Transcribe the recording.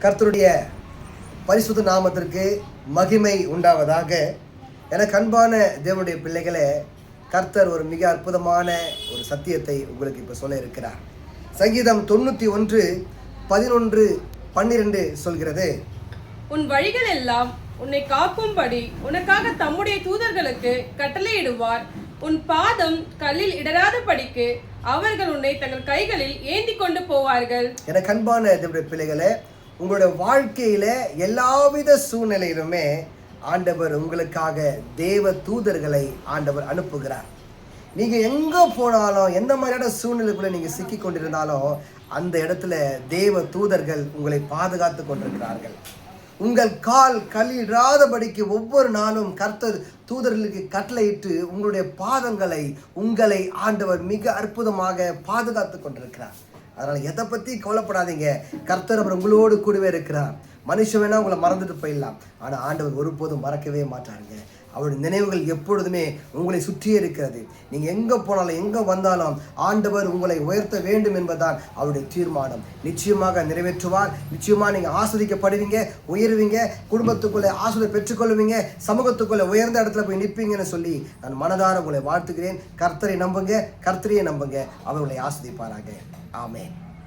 கர்த்தருடைய பரிசுத்த நாமத்திற்கு மகிமை உண்டாவதாக. எனக்கு அன்பான தேவனுடைய பிள்ளைகளே, கர்த்தர் ஒரு மிக அற்புதமான ஒரு சத்தியத்தை உங்களுக்கு இப்போ சொல்ல இருக்கிறார். சங்கீதம் 91:11-12 சொல்கிறது, உன் வழிகள் எல்லாம் உன்னை காக்கும்படி உனக்காக தம்முடைய தூதர்களுக்கு கட்டளையிடுவார். உன் பாதம் கல்லில் இடராத படிக்கு அவர்கள் உன்னை தங்கள் கைகளில் ஏந்தி கொண்டு போவார்கள். எனக்கு அன்பான தேவனுடைய பிள்ளைகளே, உங்களுடைய வாழ்க்கையில எல்லாவித சூழ்நிலையிலுமே ஆண்டவர் உங்களுக்காக தேவ தூதர்களை ஆண்டவர் அனுப்புகிறார். நீங்க எங்க போனாலும், எந்த மாதிரியான சூழ்நிலைக்குள்ள நீங்க சிக்கி கொண்டிருந்தாலும், அந்த இடத்துல தேவ தூதர்கள் உங்களை பாதுகாத்து கொண்டிருக்கிறார்கள். உங்கள் கால் கல்லிடாதபடிக்கு ஒவ்வொரு நாளும் கர்த்தர் தூதர்களுக்கு கட்டளையிட்டு உங்களுடைய பாதங்களை, உங்களை ஆண்டவர் மிக அற்புதமாக பாதுகாத்து கொண்டிருக்கிறார். அதனால் எதை பற்றி கவலைப்படாதீங்க. கர்த்தர் அவர் உங்களோடு கூடவே இருக்கிறார். மனுஷன் வேணா உங்களை மறந்துட்டு போயிடலாம், ஆனால் ஆண்டவர் ஒருபோதும் மறக்கவே மாட்டாருங்க. அவருடைய நினைவுகள் எப்பொழுதுமே உங்களை சுற்றியே இருக்கிறது. நீங்கள் எங்கே போனாலும், எங்கே வந்தாலும் ஆண்டவர் உங்களை உயர்த்த வேண்டும் என்பதுதான் அவருடைய தீர்மானம். நிச்சயமாக நிறைவேற்றுவார். நிச்சயமாக நீங்கள் ஆஸ்வதிக்கப்படுவீங்க, உயர்வீங்க, குடும்பத்துக்குள்ளே ஆஸ்வதை பெற்றுக்கொள்வீங்க, சமூகத்துக்குள்ளே உயர்ந்த இடத்துல போய் நிற்பீங்கன்னு சொல்லி நான் மனதார உங்களை வாழ்த்துக்கிறேன். கர்த்தரை நம்புங்க, கர்த்தரையே நம்புங்க, அவர்களை ஆஸ்வதிப்பாராக. ஆமென்.